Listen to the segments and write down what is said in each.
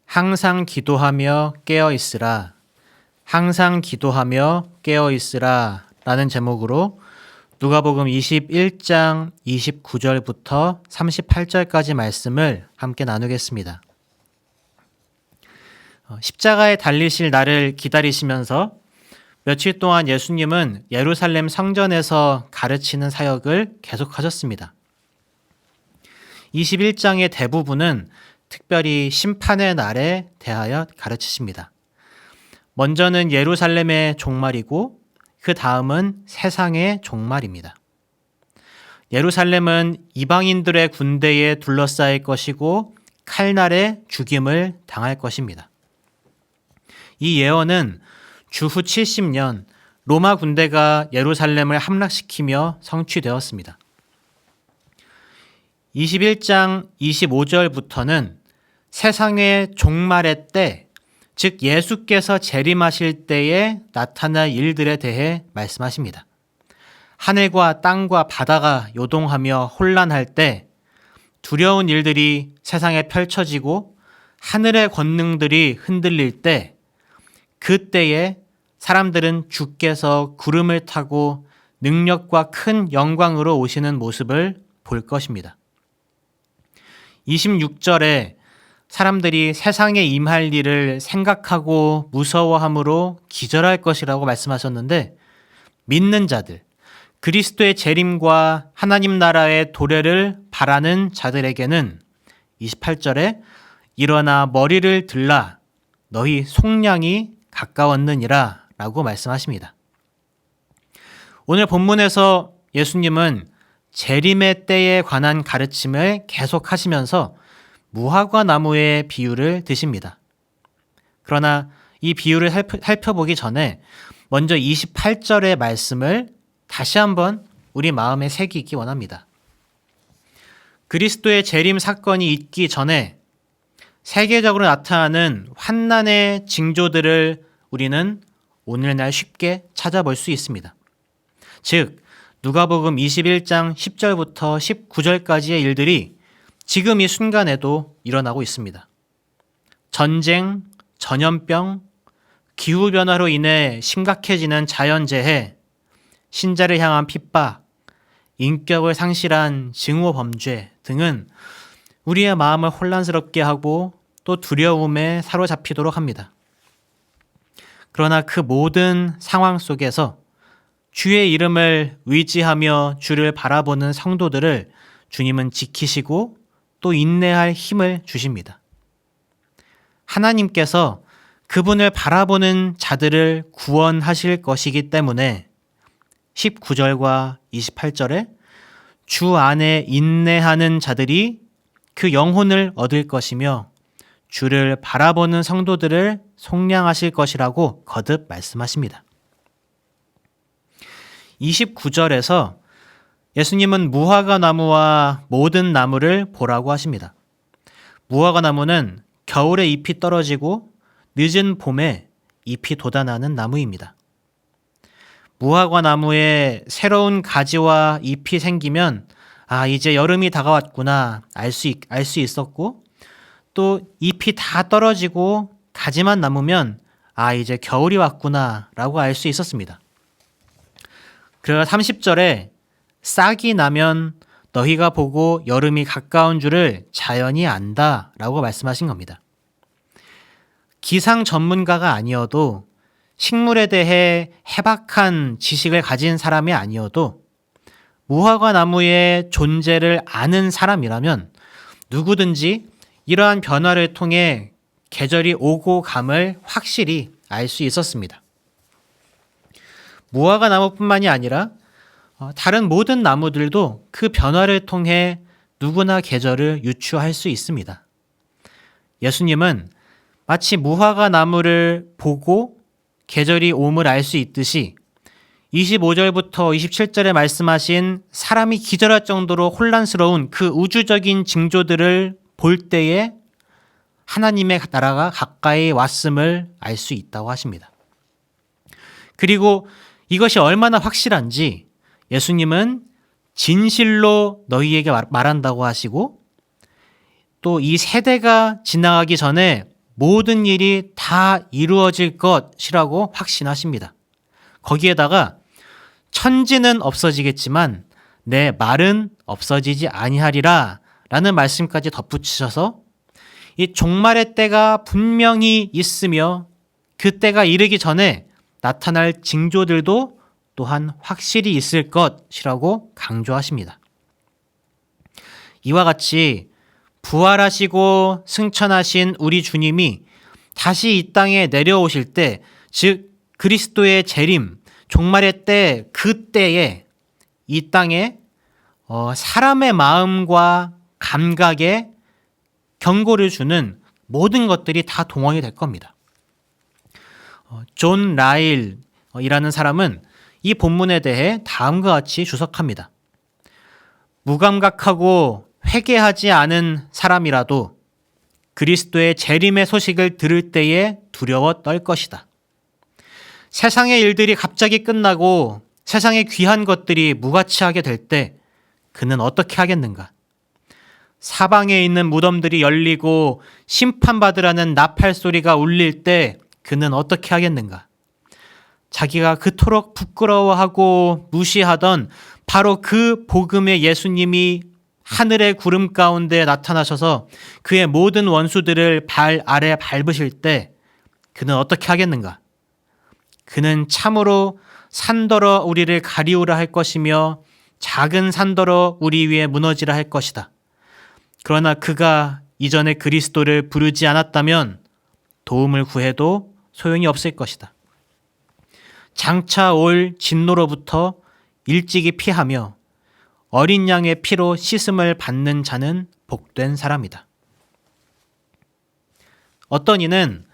항상 기도하며 깨어 있으라. 항상 기도하며 깨어 있으라 라는 제목으로 누가복음 21장 29절부터 38절까지 말씀을 함께 나누겠습니다. 십자가에 달리실 날을 기다리시면서 며칠 동안 예수님은 예루살렘 성전에서 가르치는 사역을 계속하셨습니다. 21장의 대부분은 특별히 심판의 날에 대하여 가르치십니다. 먼저는 예루살렘의 종말이고 그 다음은 세상의 종말입니다. 예루살렘은 이방인들의 군대에 둘러싸일 것이고 칼날에 죽임을 당할 것입니다. 이 예언은 주후 70년 로마 군대가 예루살렘을 함락시키며 성취되었습니다. 21장 25절부터는 세상의 종말의 때, 즉 예수께서 재림하실 때에 나타날 일들에 대해 말씀하십니다. 하늘과 땅과 바다가 요동하며 혼란할 때 두려운 일들이 세상에 펼쳐지고 하늘의 권능들이 흔들릴 때 그때에 사람들은 주께서 구름을 타고 능력과 큰 영광으로 오시는 모습을 볼 것입니다. 26절에 사람들이 세상에 임할 일을 생각하고 무서워함으로 기절할 것이라고 말씀하셨는데 믿는 자들, 그리스도의 재림과 하나님 나라의 도래를 바라는 자들에게는 28절에 일어나 머리를 들라 너희 속량이 가까웠느니라 라고 말씀하십니다. 오늘 본문에서 예수님은 재림의 때에 관한 가르침을 계속하시면서 무화과 나무의 비유를 드십니다. 그러나 이 비유를 살펴보기 전에 먼저 28절의 말씀을 다시 한번 우리 마음에 새기기 원합니다. 그리스도의 재림 사건이 있기 전에 세계적으로 나타나는 환난의 징조들을 우리는 오늘날 쉽게 찾아볼 수 있습니다. 즉 누가복음 21장 10절부터 19절까지의 일들이 지금 이 순간에도 일어나고 있습니다. 전쟁, 전염병, 기후변화로 인해 심각해지는 자연재해, 신자를 향한 핍박, 인격을 상실한 증오범죄 등은 우리의 마음을 혼란스럽게 하고 또 두려움에 사로잡히도록 합니다. 그러나 그 모든 상황 속에서 주의 이름을 의지하며 주를 바라보는 성도들을 주님은 지키시고 또 인내할 힘을 주십니다. 하나님께서 그분을 바라보는 자들을 구원하실 것이기 때문에 19절과 28절에 주 안에 인내하는 자들이 그 영혼을 얻을 것이며 주를 바라보는 성도들을 속량하실 것이라고 거듭 말씀하십니다. 29절에서 예수님은 무화과 나무와 모든 나무를 보라고 하십니다. 무화과 나무는 겨울에 잎이 떨어지고 늦은 봄에 잎이 돋아나는 나무입니다. 무화과 나무에 새로운 가지와 잎이 생기면 이제 여름이 다가왔구나 알 수 있었고 또 잎이 다 떨어지고 가지만 남으면 이제 겨울이 왔구나 라고 알 수 있었습니다. 그러나 30절에 싹이 나면 너희가 보고 여름이 가까운 줄을 자연이 안다 라고 말씀하신 겁니다. 기상 전문가가 아니어도 식물에 대해 해박한 지식을 가진 사람이 아니어도 무화과 나무의 존재를 아는 사람이라면 누구든지 이러한 변화를 통해 계절이 오고 감을 확실히 알 수 있었습니다. 무화과 나무뿐만이 아니라 다른 모든 나무들도 그 변화를 통해 누구나 계절을 유추할 수 있습니다. 예수님은 마치 무화과 나무를 보고 계절이 옴을 알 수 있듯이 25절부터 27절에 말씀하신 사람이 기절할 정도로 혼란스러운 그 우주적인 징조들을 볼 때에 하나님의 나라가 가까이 왔음을 알 수 있다고 하십니다. 그리고 이것이 얼마나 확실한지 예수님은 진실로 너희에게 말한다고 하시고 또 이 세대가 지나가기 전에 모든 일이 다 이루어질 것이라고 확신하십니다. 거기에다가 천지는 없어지겠지만 내 말은 없어지지 아니하리라 라는 말씀까지 덧붙이셔서 이 종말의 때가 분명히 있으며 그 때가 이르기 전에 나타날 징조들도 또한 확실히 있을 것이라고 강조하십니다. 이와 같이 부활하시고 승천하신 우리 주님이 다시 이 땅에 내려오실 때, 즉 그리스도의 재림, 종말의 때, 그때에 이 땅에 사람의 마음과 감각에 경고를 주는 모든 것들이 다 동원이 될 겁니다. 존 라일이라는 사람은 이 본문에 대해 다음과 같이 주석합니다. 무감각하고 회개하지 않은 사람이라도 그리스도의 재림의 소식을 들을 때에 두려워 떨 것이다. 세상의 일들이 갑자기 끝나고 세상의 귀한 것들이 무가치하게 될 때 그는 어떻게 하겠는가? 사방에 있는 무덤들이 열리고 심판받으라는 나팔 소리가 울릴 때 그는 어떻게 하겠는가? 자기가 그토록 부끄러워하고 무시하던 바로 그 복음의 예수님이 하늘의 구름 가운데 나타나셔서 그의 모든 원수들을 발 아래 밟으실 때 그는 어떻게 하겠는가? 그는 참으로 산더러 우리를 가리우라 할 것이며 작은 산더러 우리 위에 무너지라 할 것이다. 그러나 그가 이전에 그리스도를 부르지 않았다면 도움을 구해도 소용이 없을 것이다. 장차 올 진노로부터 일찍이 피하며 어린 양의 피로 씻음을 받는 자는 복된 사람이다. 어떤 이는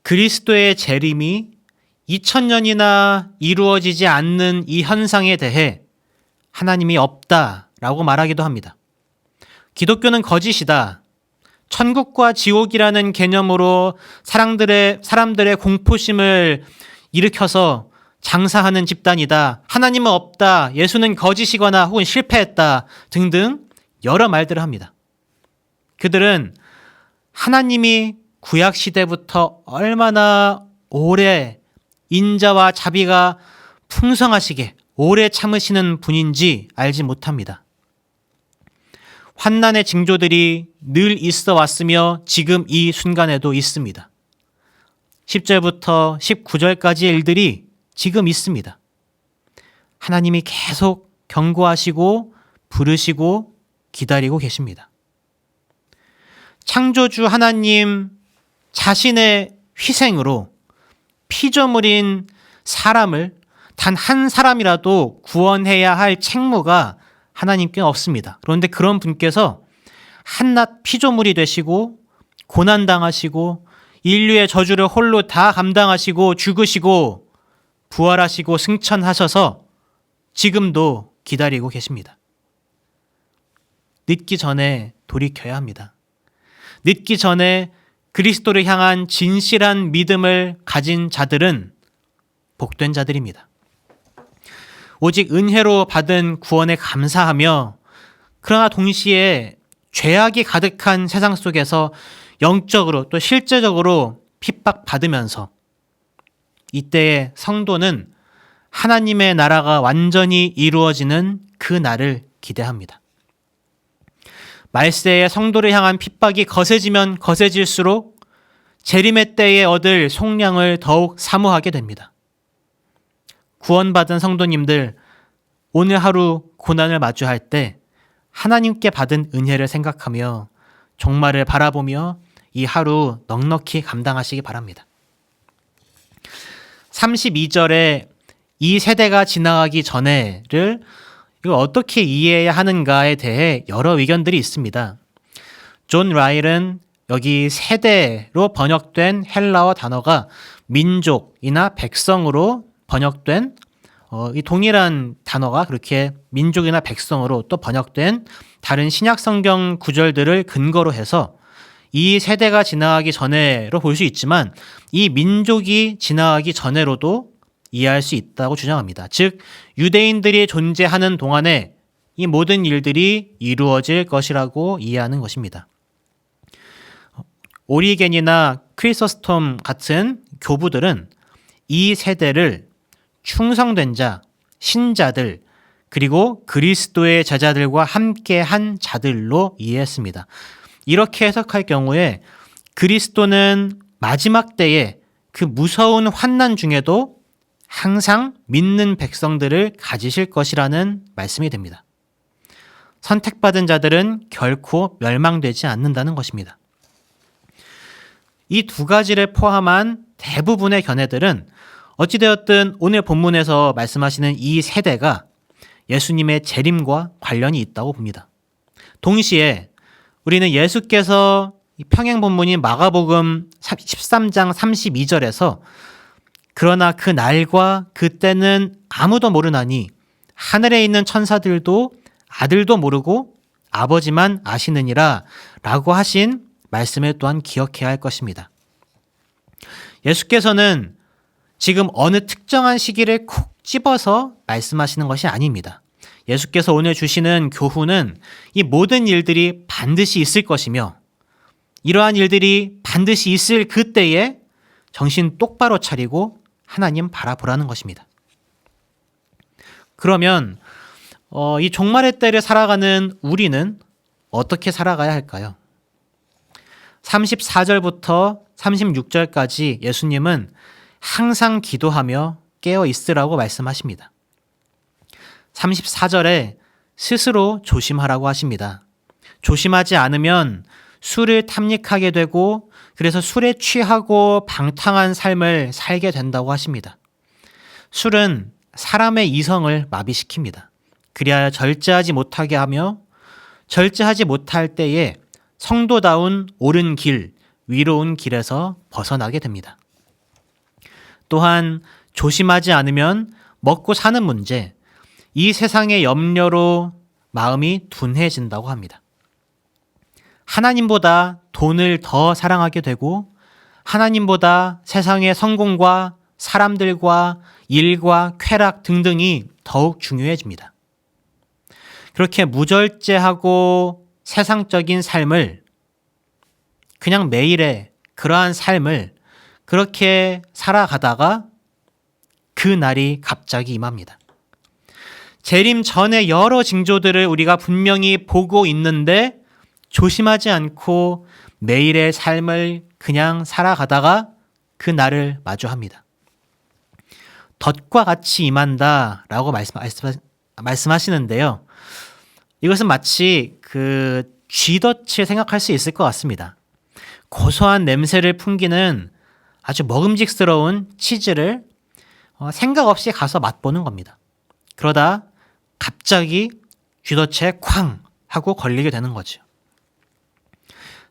그리스도의 재림이 2000년이나 이루어지지 않는 이 현상에 대해 하나님이 없다라고 말하기도 합니다. 기독교는 거짓이다. 천국과 지옥이라는 개념으로 사람들의 공포심을 일으켜서 장사하는 집단이다. 하나님은 없다. 예수는 거짓이거나 혹은 실패했다. 등등 여러 말들을 합니다. 그들은 하나님이 구약시대부터 얼마나 오래 인자와 자비가 풍성하시게 오래 참으시는 분인지 알지 못합니다. 환난의 징조들이 늘 있어 왔으며 지금 이 순간에도 있습니다. 10절부터 19절까지의 일들이 지금 있습니다. 하나님이 계속 경고하시고 부르시고 기다리고 계십니다. 창조주 하나님 자신의 희생으로 피조물인 사람을 단 한 사람이라도 구원해야 할 책무가 하나님께 없습니다. 그런데 그런 분께서 한낱 피조물이 되시고 고난당하시고 인류의 저주를 홀로 다 감당하시고 죽으시고 부활하시고 승천하셔서 지금도 기다리고 계십니다. 늦기 전에 돌이켜야 합니다. 늦기 전에 그리스도를 향한 진실한 믿음을 가진 자들은 복된 자들입니다. 오직 은혜로 받은 구원에 감사하며 그러나 동시에 죄악이 가득한 세상 속에서 영적으로 또 실제적으로 핍박받으면서 이때의 성도는 하나님의 나라가 완전히 이루어지는 그 날을 기대합니다. 말세의 성도를 향한 핍박이 거세지면 거세질수록 재림의 때에 얻을 속량을 더욱 사모하게 됩니다. 구원받은 성도님들, 오늘 하루 고난을 마주할 때 하나님께 받은 은혜를 생각하며 종말을 바라보며 이 하루 넉넉히 감당하시기 바랍니다. 32절에 이 세대가 지나가기 전에를 이걸 어떻게 이해해야 하는가에 대해 여러 의견들이 있습니다. 존 라일은 여기 세대로 번역된 헬라어 단어가 민족이나 백성으로 번역된 이 동일한 단어가 그렇게 민족이나 백성으로 또 번역된 다른 신약 성경 구절들을 근거로 해서 이 세대가 지나가기 전에로 볼 수 있지만 이 민족이 지나가기 전에로도 이해할 수 있다고 주장합니다. 즉 유대인들이 존재하는 동안에 이 모든 일들이 이루어질 것이라고 이해하는 것입니다. 오리겐이나 크리소스톰 같은 교부들은 이 세대를 충성된 자, 신자들, 그리고 그리스도의 제자들과 함께한 자들로 이해했습니다. 이렇게 해석할 경우에 그리스도는 마지막 때에 그 무서운 환난 중에도 항상 믿는 백성들을 가지실 것이라는 말씀이 됩니다. 선택받은 자들은 결코 멸망되지 않는다는 것입니다. 이 두 가지를 포함한 대부분의 견해들은 어찌되었든 오늘 본문에서 말씀하시는 이 세대가 예수님의 재림과 관련이 있다고 봅니다. 동시에 우리는 예수께서 평행 본문인 마가복음 13장 32절에서 그러나 그 날과 그때는 아무도 모르나니 하늘에 있는 천사들도 아들도 모르고 아버지만 아시느니라 라고 하신 말씀을 또한 기억해야 할 것입니다. 예수께서는 지금 어느 특정한 시기를 콕 집어서 말씀하시는 것이 아닙니다. 예수께서 오늘 주시는 교훈은 이 모든 일들이 반드시 있을 것이며 이러한 일들이 반드시 있을 그때에 정신 똑바로 차리고 하나님 바라보라는 것입니다. 그러면 이 종말의 때를 살아가는 우리는 어떻게 살아가야 할까요? 34절부터 36절까지 예수님은 항상 기도하며 깨어 있으라고 말씀하십니다. 34절에 스스로 조심하라고 하십니다. 조심하지 않으면 술을 탐닉하게 되고 그래서 술에 취하고 방탕한 삶을 살게 된다고 하십니다. 술은 사람의 이성을 마비시킵니다. 그리하여 절제하지 못하게 하며 절제하지 못할 때에 성도다운 옳은 길, 위로운 길에서 벗어나게 됩니다. 또한 조심하지 않으면 먹고 사는 문제, 이 세상의 염려로 마음이 둔해진다고 합니다. 하나님보다 돈을 더 사랑하게 되고 하나님보다 세상의 성공과 사람들과 일과 쾌락 등등이 더욱 중요해집니다. 그렇게 무절제하고 세상적인 삶을 그냥 매일의 그러한 삶을 그렇게 살아가다가 그 날이 갑자기 임합니다. 재림 전에 여러 징조들을 우리가 분명히 보고 있는데 조심하지 않고 매일의 삶을 그냥 살아가다가 그 날을 마주합니다. 덫과 같이 임한다라고 말씀하시는데요. 이것은 마치 그 쥐덫을 생각할 수 있을 것 같습니다. 고소한 냄새를 풍기는 아주 먹음직스러운 치즈를 생각 없이 가서 맛보는 겁니다. 그러다 갑자기 쥐덫에 쾅 하고 걸리게 되는 거죠.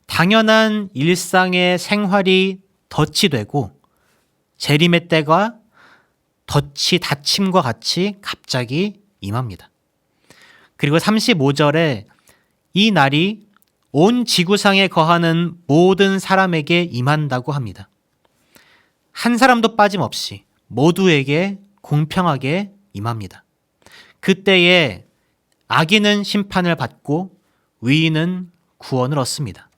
당연한 일상의 생활이 덫이 되고 재림의 때가 덫이 닫힘과 같이 갑자기 임합니다. 그리고 35절에 이 날이 온 지구상에 거하는 모든 사람에게 임한다고 합니다. 한 사람도 빠짐없이 모두에게 공평하게 임합니다. 그때에 악인은 심판을 받고 의인은 구원을 얻습니다.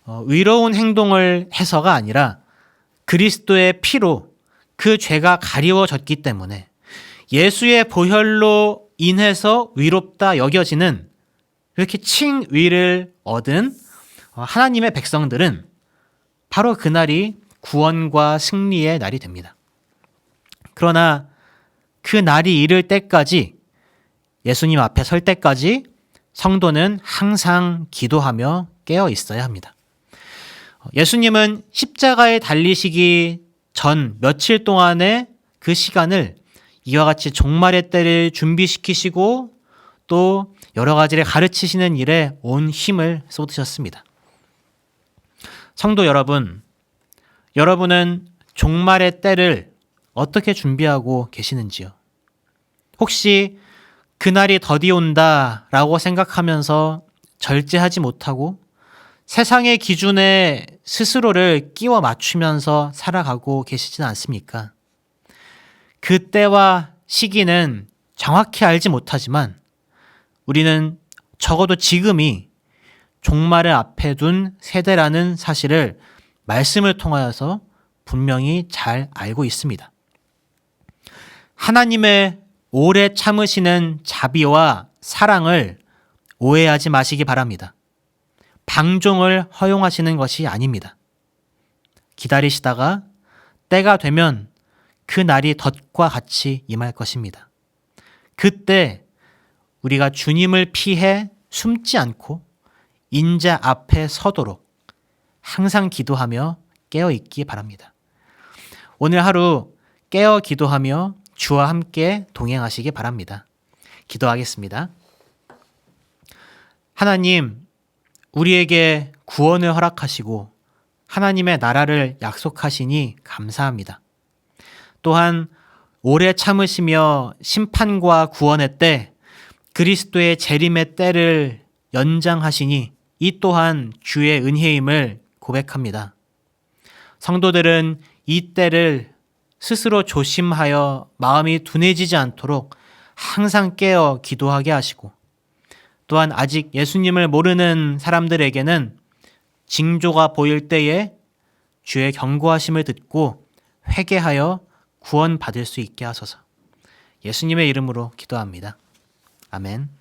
의로운 행동을 해서가 아니라 그리스도의 피로 그 죄가 가리워졌기 때문에 예수의 보혈로 인해서 위롭다 여겨지는 이렇게 칭의를 얻은 하나님의 백성들은 바로 그날이 구원과 승리의 날이 됩니다. 그러나 그 날이 이를 때까지 예수님 앞에 설 때까지 성도는 항상 기도하며 깨어 있어야 합니다. 예수님은 십자가에 달리시기 전 며칠 동안의 그 시간을 이와 같이 종말의 때를 준비시키시고 또 여러 가지를 가르치시는 일에 온 힘을 쏟으셨습니다. 성도 여러분, 여러분은 종말의 때를 어떻게 준비하고 계시는지요? 혹시 그날이 더디 온다라고 생각하면서 절제하지 못하고 세상의 기준에 스스로를 끼워 맞추면서 살아가고 계시진 않습니까? 그때와 시기는 정확히 알지 못하지만 우리는 적어도 지금이 종말을 앞에 둔 세대라는 사실을 말씀을 통하여서 분명히 잘 알고 있습니다. 하나님의 오래 참으시는 자비와 사랑을 오해하지 마시기 바랍니다. 방종을 허용하시는 것이 아닙니다. 기다리시다가 때가 되면 그 날이 덫과 같이 임할 것입니다. 그때 우리가 주님을 피해 숨지 않고 인자 앞에 서도록 항상 기도하며 깨어 있기 바랍니다. 오늘 하루 깨어 기도하며 주와 함께 동행하시기 바랍니다. 기도하겠습니다. 하나님, 우리에게 구원을 허락하시고 하나님의 나라를 약속하시니 감사합니다. 또한 오래 참으시며 심판과 구원의 때, 그리스도의 재림의 때를 연장하시니 이 또한 주의 은혜임을 고백합니다. 성도들은 이 때를 스스로 조심하여 마음이 둔해지지 않도록 항상 깨어 기도하게 하시고, 또한 아직 예수님을 모르는 사람들에게는 징조가 보일 때에 주의 경고하심을 듣고 회개하여 구원받을 수 있게 하소서. 예수님의 이름으로 기도합니다. 아멘.